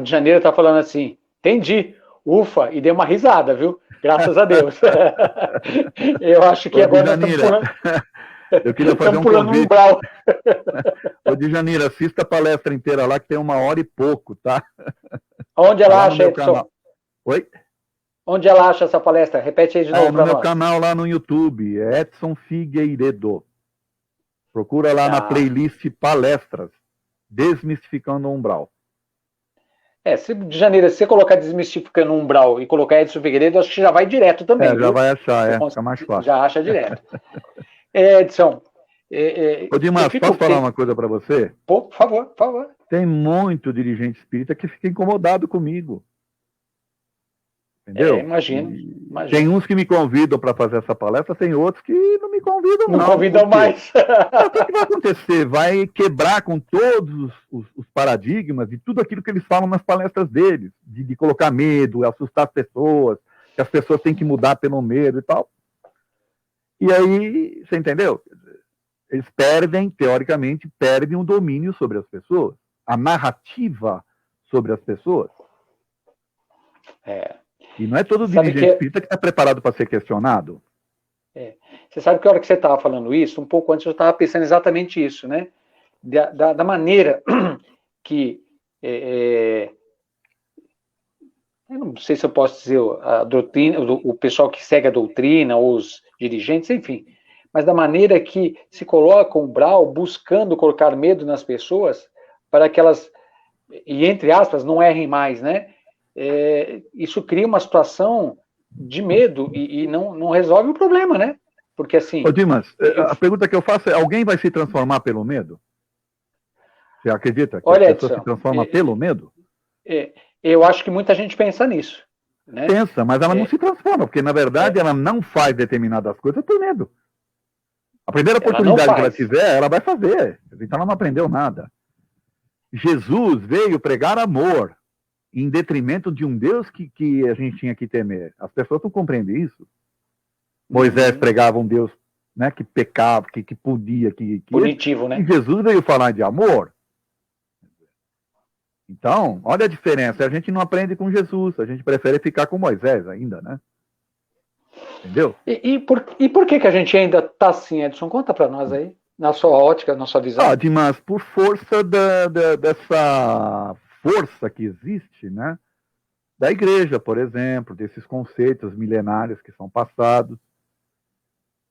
Janeiro está falando assim, entendi, ufa, e deu uma risada, viu? Graças a Deus. Eu acho que agora nós estamos pulando. Eu queria fazer um convite. Ô, Djanira, assista a palestra inteira lá, que tem 1h e pouco, tá? Onde ela acha, Edson? Oi? Onde ela acha essa palestra? Repete aí de novo para nós. No meu canal lá no YouTube, é Edson Figueiredo. Procura lá na playlist Palestras, Desmistificando o Umbral. Se de Janeiro, se você colocar Desmistificando o Umbral e colocar Edson Figueiredo, acho que já vai direto também. Já vai achar, fica mais fácil. Já acha direto. Edson. Ô, Dimas, posso falar uma coisa para você? Por favor, por favor. Tem muito dirigente espírita que fica incomodado comigo. Entendeu? Imagino. Tem uns que me convidam para fazer essa palestra, tem outros que não me convidam, não. Não convidam mais. O que vai acontecer? Vai quebrar com todos os paradigmas e tudo aquilo que eles falam nas palestras deles, de colocar medo, assustar as pessoas, que as pessoas têm que mudar pelo medo e tal. E aí, você entendeu? Eles teoricamente, perdem o domínio sobre as pessoas, a narrativa sobre as pessoas. E não é todo dirigente espírita que está preparado para ser questionado. Você sabe que a hora que você estava falando isso, um pouco antes eu estava pensando exatamente isso, né? Da maneira que... eu não sei se eu posso dizer a doutrina, o pessoal que segue a doutrina, os dirigentes, enfim... mas da maneira que se coloca o umbral buscando colocar medo nas pessoas para que elas, e entre aspas, não errem mais, né? Isso cria uma situação de medo e não resolve o problema, né? Porque assim... Ô, Dimas, a pergunta que eu faço é, alguém vai se transformar pelo medo? Você acredita que a pessoa se transforma pelo medo? Eu acho que muita gente pensa nisso. Né? Pensa, mas ela não se transforma, porque na verdade ela não faz determinadas coisas por medo. A primeira oportunidade que ela tiver, ela vai fazer. Então ela não aprendeu nada. Jesus veio pregar amor em detrimento de um Deus que a gente tinha que temer. As pessoas não compreendem isso. Moisés pregava um Deus, né, que pecava, que podia, punitivo, né? E Jesus veio falar de amor. Então, olha a diferença. A gente não aprende com Jesus, a gente prefere ficar com Moisés ainda, né? Entendeu? E por que a gente ainda está assim, Edson? Conta para nós aí, na sua ótica, na sua visão. Dimas, por força dessa força que existe, né? Da igreja, por exemplo, desses conceitos milenários que são passados.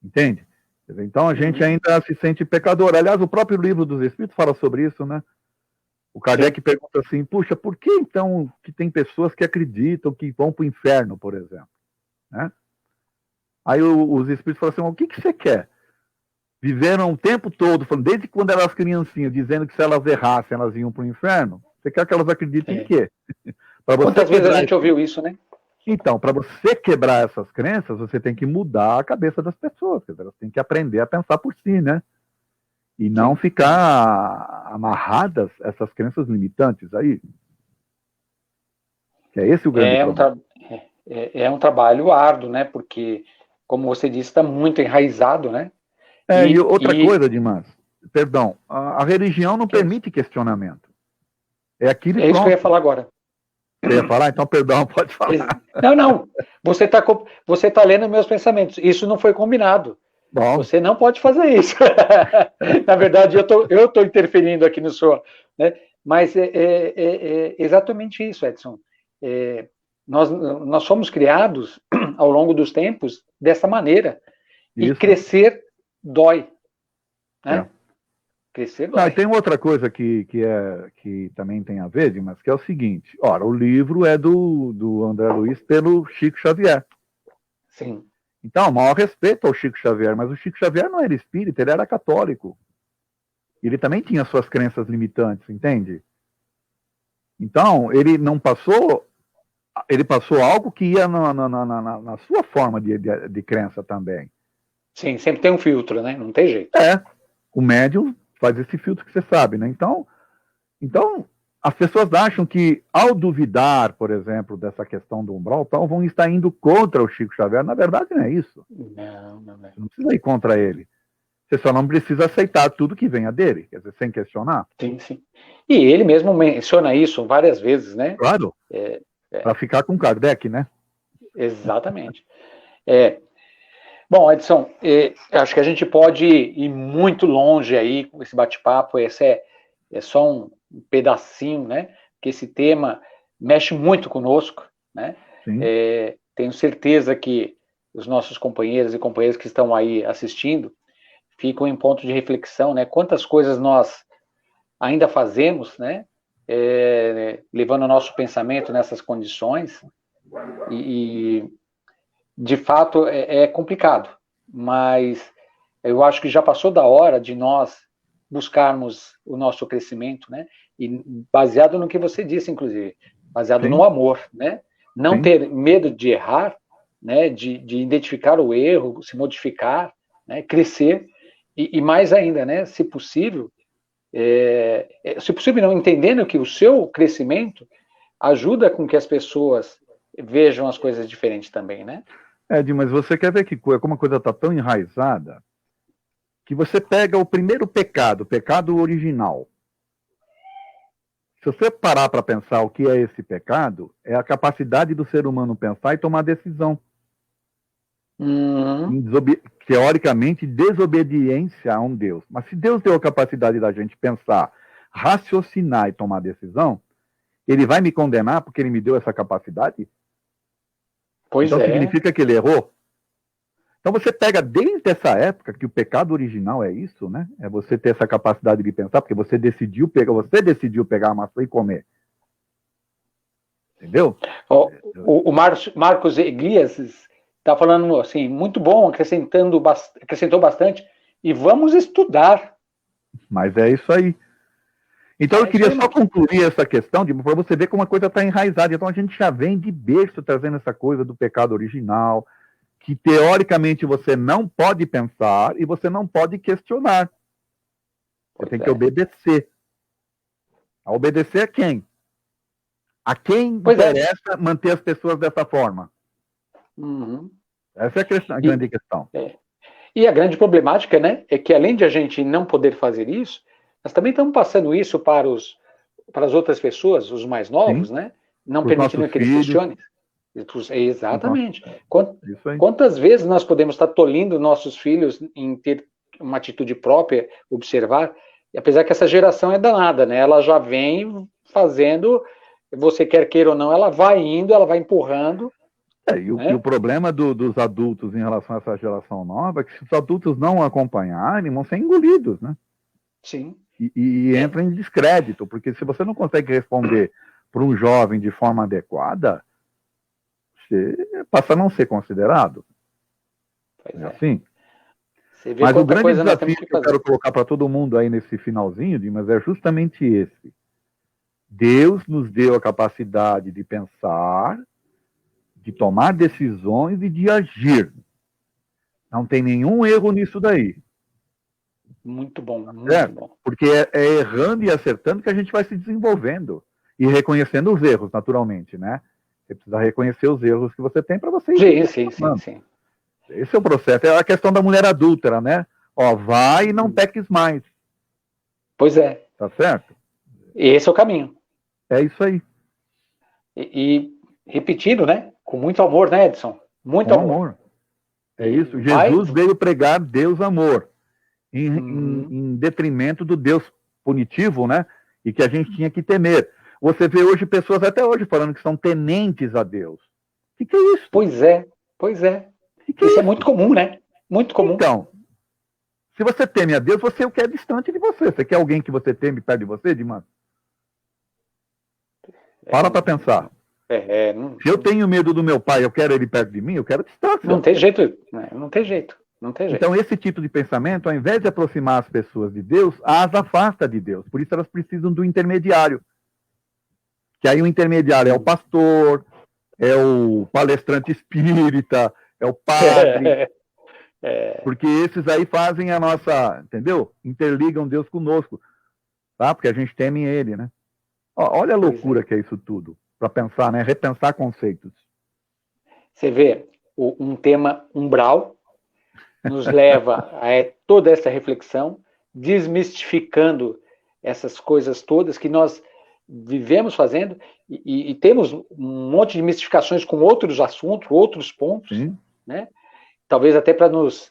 Entende? Então a gente ainda se sente pecador. Aliás, o próprio livro dos Espíritos fala sobre isso, né? O Kardec pergunta assim, puxa, por que então que tem pessoas que acreditam que vão para o inferno, por exemplo? Né? Aí os Espíritos falam assim, o que você quer? Viveram o tempo todo, desde quando elas criancinhas, dizendo que se elas errassem, elas iam para o inferno. Você quer que elas acreditem em quê? Quantas vezes a gente ouviu isso, né? Então, para você quebrar essas crenças, você tem que mudar a cabeça das pessoas. Elas têm que aprender a pensar por si, né? E não ficar amarradas essas crenças limitantes aí. Que é esse o grande problema. É um trabalho árduo, né? Porque, como você disse, está muito enraizado, né? E outra coisa, Dimas, perdão, a religião não permite questionamento. É aquilo e pronto. É isso que eu ia falar agora. Você ia falar? Então, perdão, pode falar. Não. Você tá lendo meus pensamentos. Isso não foi combinado. Bom. Você não pode fazer isso. Na verdade, eu tô interferindo aqui no seu... Né? Mas é exatamente isso, Edson. Nós fomos criados, ao longo dos tempos, dessa maneira. Isso. E crescer dói. né? Crescer dói. Não, e tem outra coisa que também tem a ver, Dimas, que é o seguinte. Ora, o livro é do André Luiz pelo Chico Xavier. Sim. Então, maior respeito ao Chico Xavier, mas o Chico Xavier não era espírita, ele era católico. Ele também tinha suas crenças limitantes, entende? Então, ele não passou... Ele passou algo que ia na sua forma de crença também. Sim, sempre tem um filtro, né? Não tem jeito. O médium faz esse filtro que você sabe, né? Então, as pessoas acham que, ao duvidar, por exemplo, dessa questão do umbral, tal, vão estar indo contra o Chico Xavier. Na verdade, não é isso. Não é. Você não precisa ir contra ele. Você só não precisa aceitar tudo que venha dele, quer dizer, sem questionar. Sim. E ele mesmo menciona isso várias vezes, né? Claro. Para ficar com Kardec, né? Exatamente. Bom, Edson, acho que a gente pode ir muito longe aí com esse bate-papo. Esse é só um pedacinho, né? Que esse tema mexe muito conosco, né? Tenho certeza que os nossos companheiros e companheiras que estão aí assistindo ficam em ponto de reflexão, né? Quantas coisas nós ainda fazemos, né? Levando o nosso pensamento nessas condições e de fato é complicado, mas eu acho que já passou da hora de nós buscarmos o nosso crescimento, né? E baseado no que você disse, inclusive, baseado no amor, né? Não ter medo de errar, né? De identificar o erro, se modificar, né? Crescer e mais ainda, né? Se possível não, entendendo que o seu crescimento ajuda com que as pessoas vejam as coisas diferentes também, né? Mas você quer ver que como a coisa está tão enraizada que você pega o primeiro pecado, o pecado original. Se você parar para pensar o que é esse pecado, é a capacidade do ser humano pensar e tomar decisão. Teoricamente, desobediência a um Deus. Mas se Deus deu a capacidade da gente pensar, raciocinar e tomar decisão, ele vai me condenar porque ele me deu essa capacidade? Então significa que ele errou? Então você pega desde essa época que o pecado original é isso, né? É você ter essa capacidade de pensar, porque você decidiu pegar a maçã e comer. Entendeu? O Marcos Elias está falando assim, muito bom, acrescentou bastante, e vamos estudar. Mas é isso aí. Então eu queria só concluir essa questão, para você ver como a coisa está enraizada. Então a gente já vem de berço trazendo essa coisa do pecado original, que teoricamente você não pode pensar e você não pode questionar. Você tem que obedecer. A obedecer a quem? A quem interessa manter as pessoas dessa forma? Essa é a grande questão. E a grande problemática, né, é que além de a gente não poder fazer isso, nós também estamos passando isso para as outras pessoas, os mais novos, né? Não permitindo que eles questionem. Exatamente. Quantas vezes nós podemos estar tolindo nossos filhos em ter uma atitude própria, observar, e apesar que essa geração é danada, né? Ela já vem fazendo, você quer queira ou não, ela vai indo, ela vai empurrando. E o problema dos adultos em relação a essa geração nova é que se os adultos não acompanharem, vão ser engolidos, né? Sim. E entra em descrédito, porque se você não consegue responder para um jovem de forma adequada, você passa a não ser considerado. É assim? Mas o grande desafio que eu quero colocar para todo mundo aí nesse finalzinho, Dimas, é justamente esse. Deus nos deu a capacidade de pensar, de tomar decisões e de agir. Não tem nenhum erro nisso daí. Muito bom, muito bom. Porque é errando e acertando que a gente vai se desenvolvendo. E reconhecendo os erros, naturalmente, né? Você precisa reconhecer os erros que você tem para você ir. Sim. Esse é o processo. É a questão da mulher adúltera, né? Vai e não peques mais. Pois é. Tá certo? Esse é o caminho. É isso aí. E repetindo, né? Com muito amor, né, Edson? Muito amor. É isso. Jesus veio pregar Deus amor. Em detrimento do Deus punitivo, né? E que a gente tinha que temer. Você vê hoje pessoas até hoje falando que são tenentes a Deus. O que é isso? Pois é. Isso é muito comum, né? Muito comum. Então, Se você teme a Deus, você o quer distante de você. Você quer alguém que você teme perto de você, Dimas? Para pensar. Se eu tenho medo do meu pai, eu quero ele perto de mim, eu quero distância. Não tem jeito, não tem jeito. Então, esse tipo de pensamento, ao invés de aproximar as pessoas de Deus, as afasta de Deus. Por isso elas precisam do intermediário. Que aí o intermediário é o pastor, é o palestrante espírita, é o padre. Porque esses aí fazem a nossa, entendeu? Interligam Deus conosco. Tá? Porque a gente teme ele, né? Olha a loucura que é isso tudo. Para pensar, né? Repensar conceitos. Você vê, um tema umbral nos leva a toda essa reflexão, desmistificando essas coisas todas que nós vivemos fazendo e temos um monte de mistificações com outros assuntos, outros pontos, né? Talvez até para nos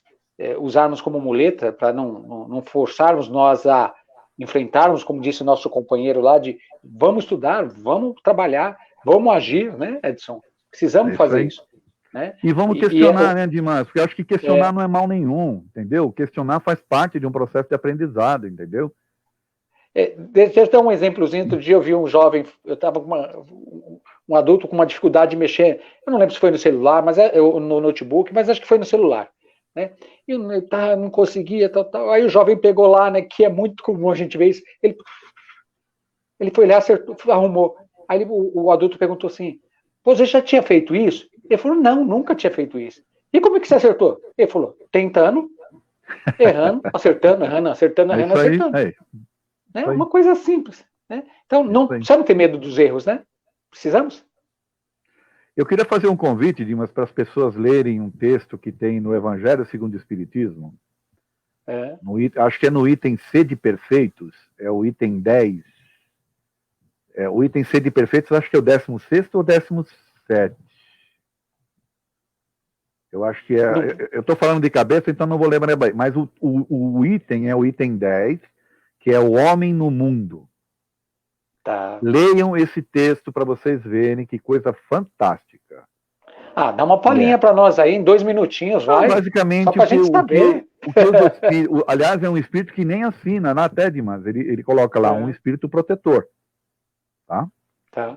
usarmos como muleta, para não forçarmos nós a enfrentarmos, como disse o nosso companheiro lá, de vamos estudar, vamos trabalhar, vamos agir, né, Edson? Precisamos fazer isso. Né? E vamos questionar, né, Dimas? Porque eu acho que questionar não é mal nenhum, entendeu? Questionar faz parte de um processo de aprendizado, entendeu? Deixa eu dar um exemplozinho. Outro dia eu vi um jovem, eu estava com um adulto com uma dificuldade de mexer, eu não lembro se foi no celular, mas no notebook, mas acho que foi no celular. Né? E eu não conseguia, tal. Aí o jovem pegou lá, né, que é muito comum a gente ver isso, ele foi lá, acertou, arrumou. Aí o adulto perguntou assim, pô, você já tinha feito isso? Ele falou, não, nunca tinha feito isso. E como é que você acertou? Ele falou, tentando, errando, acertando. Né? Uma coisa simples. Né? Então, não precisamos ter medo dos erros, né? Precisamos. Eu queria fazer um convite, Dimas, para as pessoas lerem um texto que tem no Evangelho segundo o Espiritismo. Acho que é no item C de Perfeitos, é o item 10. O item C de Perfeitos, acho que é o 16º ou 17º. Eu acho que eu estou falando de cabeça, então não vou lembrar bem. Mas o item é o item 10, que é o homem no mundo. Tá. Leiam esse texto para vocês verem que coisa fantástica. Dá uma palhinha para nós aí, em 2 minutinhos, vai. Basicamente, só para a gente saber. Aliás, é um espírito que nem assina na TED, mas ele coloca lá um espírito protetor. Tá?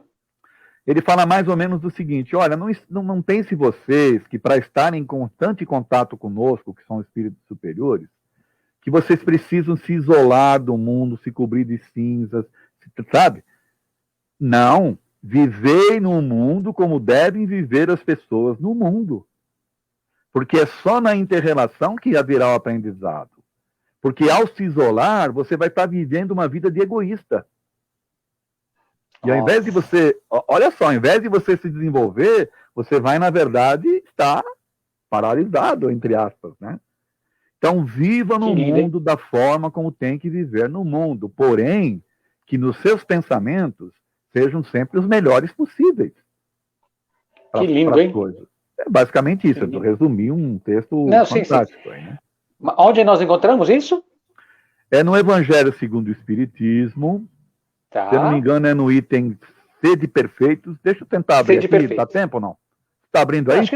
Ele fala mais ou menos o seguinte, olha, não pense vocês que para estarem em constante contato conosco, que são espíritos superiores, que vocês precisam se isolar do mundo, se cobrir de cinzas, sabe? Não, vivei no mundo como devem viver as pessoas no mundo. Porque é só na inter-relação que haverá o aprendizado. Porque ao se isolar, você vai estar vivendo uma vida de egoísta. E ao invés de você, olha só, ao invés de você se desenvolver, você vai, na verdade, estar paralisado, entre aspas, né? Então, viva no mundo da forma como tem que viver no mundo, porém, que nos seus pensamentos sejam sempre os melhores possíveis. Que lindo, hein? Coisas. É basicamente isso, eu resumi um texto fantástico. Sim. Aí, né? Onde nós encontramos isso? É no Evangelho segundo o Espiritismo. Tá. Se eu não me engano, é no item C de Perfeitos. Deixa eu tentar abrir aqui. Dá tempo ou não? Está abrindo aí? Acho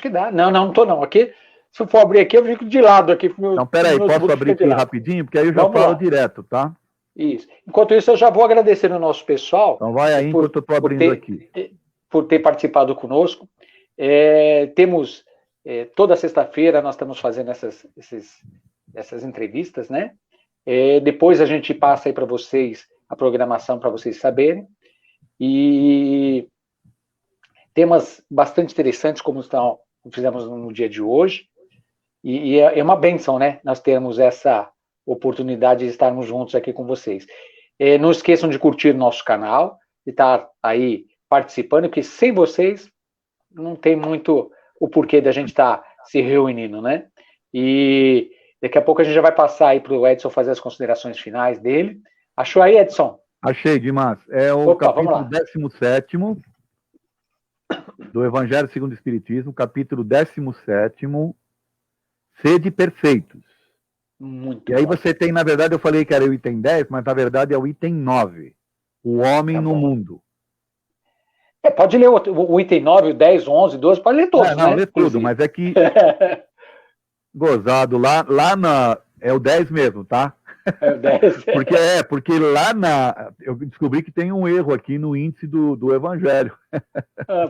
que dá. Não estou não. Aqui, se eu for abrir aqui, eu fico de lado aqui. Então, peraí, posso abrir aqui rapidinho? Porque aí eu já falo direto, tá? Isso. Enquanto isso, eu já vou agradecer ao nosso pessoal. Então vai aí enquanto eu estou abrindo aqui. Por ter participado conosco. Temos, toda sexta-feira, nós estamos fazendo essas entrevistas, né? Depois a gente passa aí para vocês a programação para vocês saberem. E temas bastante interessantes, como fizemos no dia de hoje. E é uma bênção, né? Nós termos essa oportunidade de estarmos juntos aqui com vocês. Não esqueçam de curtir nosso canal, de estar aí participando, porque sem vocês não tem muito o porquê da gente estar se reunindo, né? E daqui a pouco a gente já vai passar aí para o Edson fazer as considerações finais dele. Achou aí, Edson? Achei, Dimas. É o capítulo 17º do Evangelho segundo o Espiritismo, capítulo 17º, Sede Perfeitos. Muito e aí você tem, na verdade, eu falei que era o item 10, mas na verdade é o item 9, o homem no mundo. Pode ler o item 9, o 10, o 11, o 12, pode ler todos, lê tudo, mas é que... Gozado, lá É o 10 mesmo, tá? É o 10. Porque lá eu descobri que tem um erro aqui no índice do Evangelho.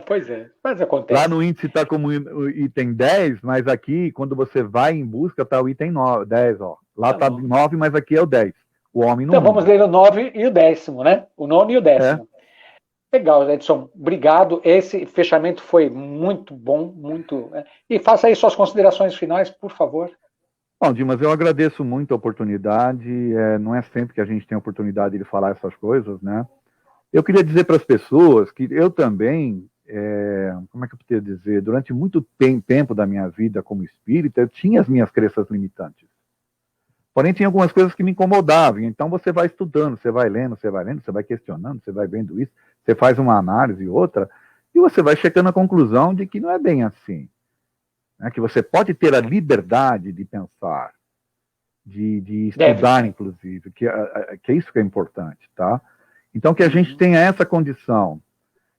Pois é, mas acontece. Lá no índice está como item 10, mas aqui, quando você vai em busca, está o item 9, 10, ó. Lá está 9, mas aqui é o 10. O homem não. Então vamos ler o 9 e o 10º, né? O 9º e o 10º. Legal, Edson. Obrigado. Esse fechamento foi muito bom, muito. E faça aí suas considerações finais, por favor. Bom, Dimas, eu agradeço muito a oportunidade. Não é sempre que a gente tem a oportunidade de falar essas coisas, né? Eu queria dizer para as pessoas que eu também, como é que eu poderia dizer, durante muito tempo da minha vida como espírita, eu tinha as minhas crenças limitantes. Porém, tinha algumas coisas que me incomodavam. Então, você vai estudando, você vai lendo, você vai questionando, você vai vendo isso, você faz uma análise e outra, e você vai chegando à conclusão de que não é bem assim. Né? Que você pode ter a liberdade de pensar, de estudar, inclusive, que é isso que é importante, tá? Então, que a gente tenha essa condição.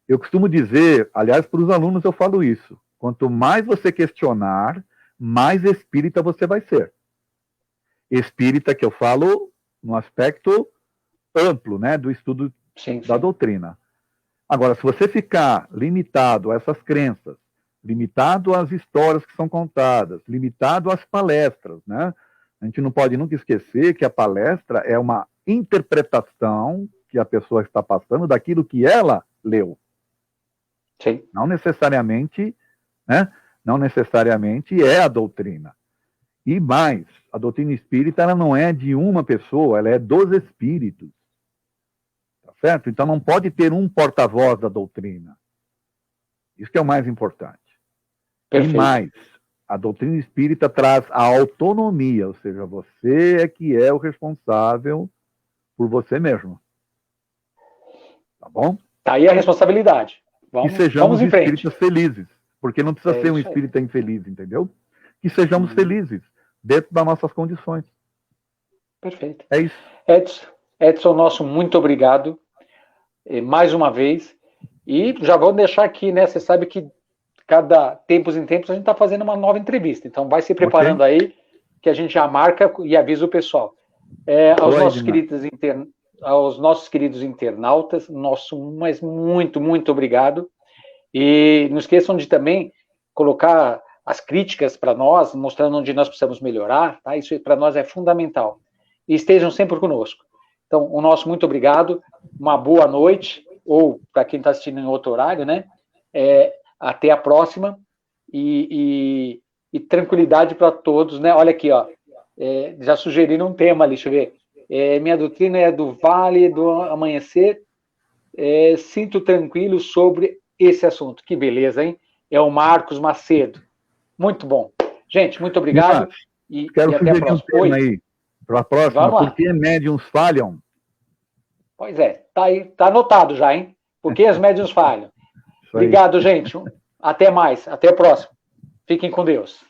Eu costumo dizer, aliás, para os alunos eu falo isso, quanto mais você questionar, mais espírita você vai ser. Espírita que eu falo no aspecto amplo, né, do estudo da doutrina. Agora, se você ficar limitado a essas crenças, limitado às histórias que são contadas, limitado às palestras, né, a gente não pode nunca esquecer que a palestra é uma interpretação que a pessoa está passando daquilo que ela leu. Sim. Não necessariamente, né, não necessariamente é a doutrina. E mais, a doutrina espírita ela não é de uma pessoa, ela é dos espíritos. Tá certo? Então não pode ter um porta-voz da doutrina. Isso que é o mais importante. Perfeito. E mais, a doutrina espírita traz a autonomia, ou seja, você é que é o responsável por você mesmo. Tá bom? Tá aí a responsabilidade. E sejamos espíritas felizes, porque não precisa ser um espírita infeliz, entendeu? Que sejamos felizes dentro das nossas condições. Perfeito. É isso. Edson, nosso muito obrigado mais uma vez. E já vou deixar aqui, né? Você sabe que cada tempos em tempos a gente está fazendo uma nova entrevista. Então vai se preparando aí, que a gente já marca e avisa o pessoal. Aos nossos queridos internautas, mas muito, muito obrigado. E não esqueçam de também colocar as críticas para nós, mostrando onde nós precisamos melhorar, tá? Isso para nós é fundamental. E estejam sempre conosco. Então, o nosso muito obrigado, uma boa noite, ou para quem está assistindo em outro horário, né? Até a próxima e tranquilidade para todos, né? Olha aqui, ó, já sugeriram um tema ali, deixa eu ver. Minha doutrina é do Vale do Amanhecer, sinto tranquilo sobre esse assunto. Que beleza, hein? É o Marcos Macedo. Muito bom. Gente, muito obrigado. Quero sugerir um tema aí para a próxima. Por que médiums falham? Pois é, tá aí, tá anotado já, hein? Por que as médiums falham? Obrigado, gente. Até mais. Até a próxima. Fiquem com Deus.